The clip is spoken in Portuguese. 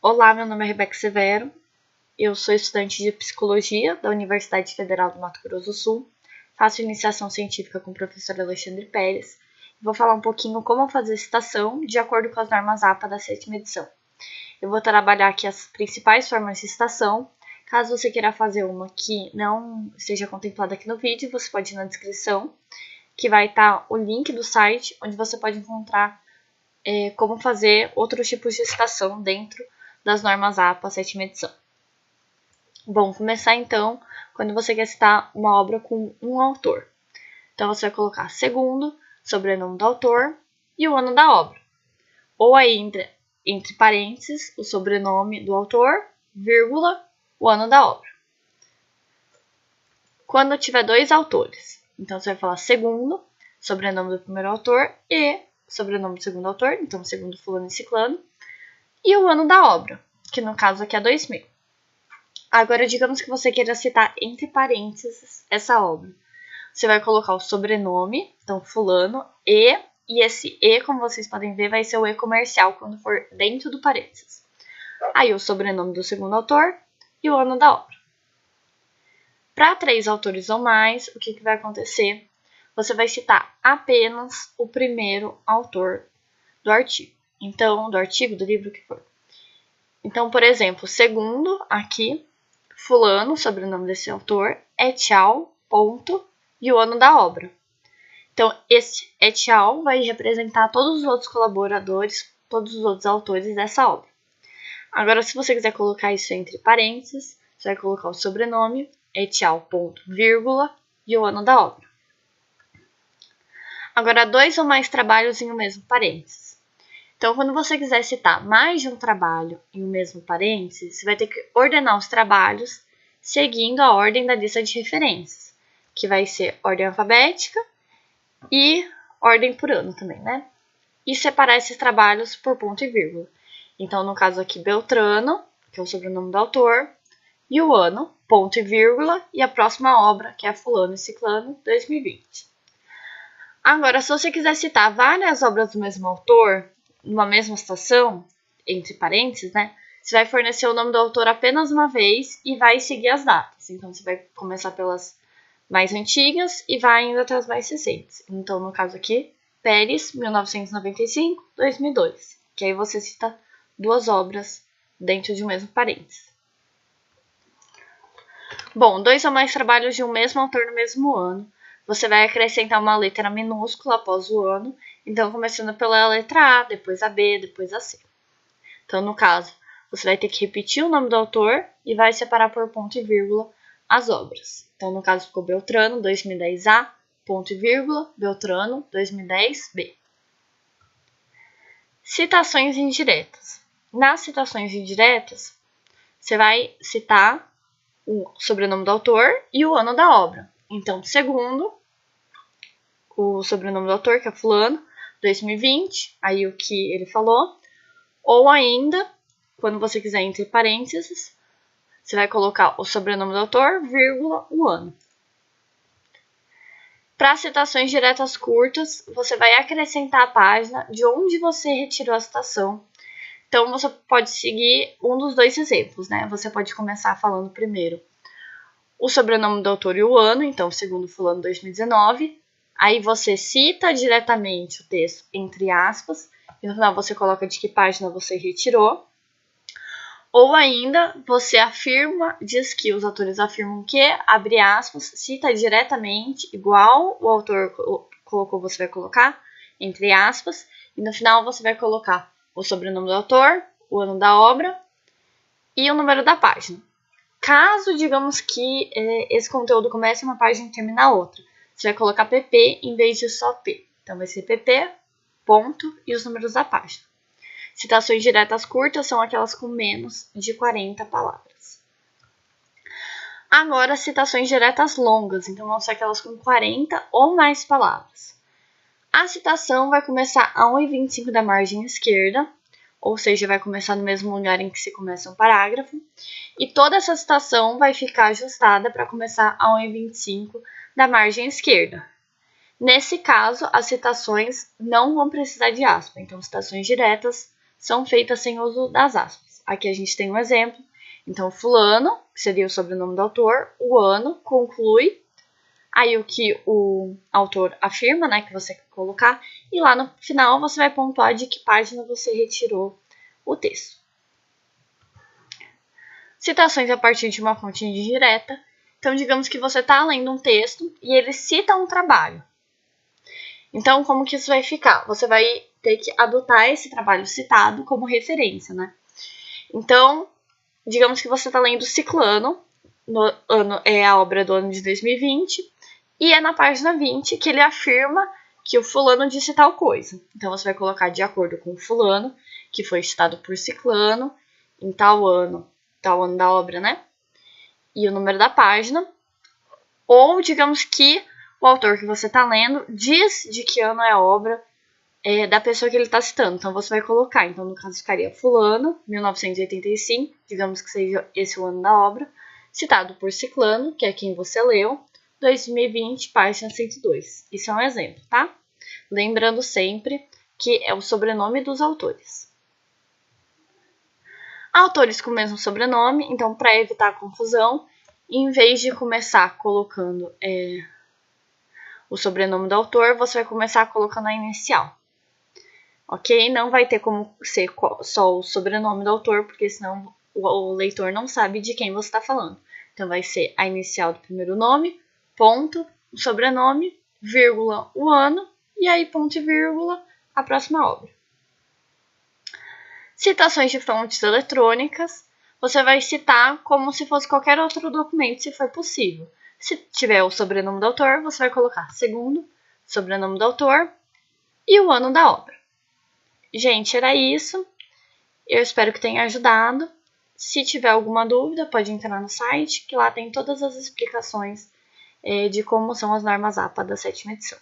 Olá, meu nome é Rebeca Severo, eu sou estudante de Psicologia da Universidade Federal do Mato Grosso do Sul, faço iniciação científica com o professor Alexandre Pérez e vou falar um pouquinho como fazer citação de acordo com as normas APA da 7ª edição. Eu vou trabalhar aqui as principais formas de citação. Caso você queira fazer uma que não esteja contemplada aqui no vídeo, você pode ir na descrição, que vai estar o link do site, onde você pode encontrar como fazer outros tipos de citação dentro das normas APA 7ª edição. Bom, começar então quando você quer citar uma obra com um autor. Então você vai colocar segundo, sobrenome do autor e o ano da obra. Ou aí entre parênteses, o sobrenome do autor, vírgula, o ano da obra. Quando tiver dois autores, então você vai falar segundo, sobrenome do primeiro autor e sobrenome do segundo autor, então segundo fulano e ciclano, e o ano da obra, que no caso aqui é 2000. Agora, digamos que você queira citar entre parênteses essa obra. Você vai colocar o sobrenome, então fulano, e esse E, como vocês podem ver, vai ser o E comercial quando for dentro do parênteses. Aí o sobrenome do segundo autor e o ano da obra. Para 3 autores ou mais, o que vai acontecer? Você vai citar apenas o primeiro autor do artigo. Então, do artigo, do livro, o que for. Então, por exemplo, segundo, aqui, fulano, sobrenome desse autor, et al, ponto, e o ano da obra. Então, esse et al vai representar todos os outros colaboradores, todos os outros autores dessa obra. Agora, se você quiser colocar isso entre parênteses, você vai colocar o sobrenome, et al, ponto, vírgula, e o ano da obra. Agora, 2 ou mais trabalhos em um mesmo parênteses. Então, quando você quiser citar mais de um trabalho em um mesmo parênteses, você vai ter que ordenar os trabalhos seguindo a ordem da lista de referências, que vai ser ordem alfabética e ordem por ano também, né? E separar esses trabalhos por ponto e vírgula. Então, no caso aqui, Beltrano, que é o sobrenome do autor, e o ano, ponto e vírgula, e a próxima obra, que é Fulano e Ciclano, 2020. Agora, se você quiser citar várias obras do mesmo autor, numa mesma citação, entre parênteses, né? Você vai fornecer o nome do autor apenas uma vez e vai seguir as datas. Então, você vai começar pelas mais antigas e vai indo até as mais recentes. Então, no caso aqui, Pérez, 1995, 2002. Que aí você cita 2 obras dentro de um mesmo parênteses. Bom, 2 ou mais trabalhos de um mesmo autor no mesmo ano. Você vai acrescentar uma letra minúscula após o ano. Então, começando pela letra A, depois a B, depois a C. Então, no caso, você vai ter que repetir o nome do autor e vai separar por ponto e vírgula as obras. Então, no caso, ficou Beltrano, 2010 A, ponto e vírgula, Beltrano, 2010 B. Citações indiretas. Nas citações indiretas, você vai citar o sobrenome do autor e o ano da obra. Então, segundo, o sobrenome do autor, que é fulano, 2020, aí o que ele falou. Ou ainda, quando você quiser entre parênteses, você vai colocar o sobrenome do autor, vírgula, o ano. Para citações diretas curtas, você vai acrescentar a página de onde você retirou a citação. Então, você pode seguir um dos 2 exemplos, né? Você pode começar falando primeiro o sobrenome do autor e o ano, então, segundo fulano, 2019. Aí você cita diretamente o texto entre aspas, e no final você coloca de que página você retirou. Ou ainda, você diz que os autores afirmam que, abre aspas, cita diretamente, igual o autor colocou, você vai colocar, entre aspas, e no final você vai colocar o sobrenome do autor, o ano da obra e o número da página. Caso, digamos que esse conteúdo comece uma página e termine na outra, você vai colocar pp em vez de só p. Então, vai ser pp, ponto, e os números da página. Citações diretas curtas são aquelas com menos de 40 palavras. Agora, citações diretas longas, então vão ser aquelas com 40 ou mais palavras. A citação vai começar a 1,25 da margem esquerda, ou seja, vai começar no mesmo lugar em que se começa um parágrafo, e toda essa citação vai ficar ajustada para começar a 1,25 da margem esquerda. Nesse caso, as citações não vão precisar de aspa, então citações diretas são feitas sem uso das aspas. aqui a gente tem um exemplo. Então, fulano, que seria o sobrenome do autor, o ano, conclui, aí o que o autor afirma, né, que você quer colocar, e lá no final você vai pontuar de que página você retirou o texto. Citações a partir de uma fonte indireta. Então, digamos que você está lendo um texto e ele cita um trabalho. Então, como que isso vai ficar? Você vai ter que adotar esse trabalho citado como referência, né? Então, digamos que você está lendo Ciclano, é a obra do ano de 2020, e é na página 20 que ele afirma que o fulano disse tal coisa. Então, você vai colocar de acordo com o fulano, que foi citado por Ciclano, em tal ano da obra, né? E o número da página. Ou, digamos que o autor que você está lendo diz de que ano é a obra da pessoa que ele está citando. Então, você vai colocar. Então, no caso, ficaria fulano, 1985, digamos que seja esse o ano da obra, citado por Ciclano, que é quem você leu, 2020, página 102. Isso é um exemplo, tá? Lembrando sempre que é o sobrenome dos autores. Autores com o mesmo sobrenome, então, para evitar a confusão, em vez de começar colocando o sobrenome do autor, você vai começar colocando a inicial. Ok? Não vai ter como ser só o sobrenome do autor, porque senão o leitor não sabe de quem você está falando. Então, vai ser a inicial do primeiro nome, ponto, o sobrenome, vírgula, o ano, e aí ponto e vírgula, a próxima obra. Citações de fontes eletrônicas, você vai citar como se fosse qualquer outro documento, se for possível. Se tiver o sobrenome do autor, você vai colocar segundo, sobrenome do autor e o ano da obra. Gente, era isso. Eu espero que tenha ajudado. Se tiver alguma dúvida, pode entrar no site, que lá tem todas as explicações de como são as normas APA da 7ª edição.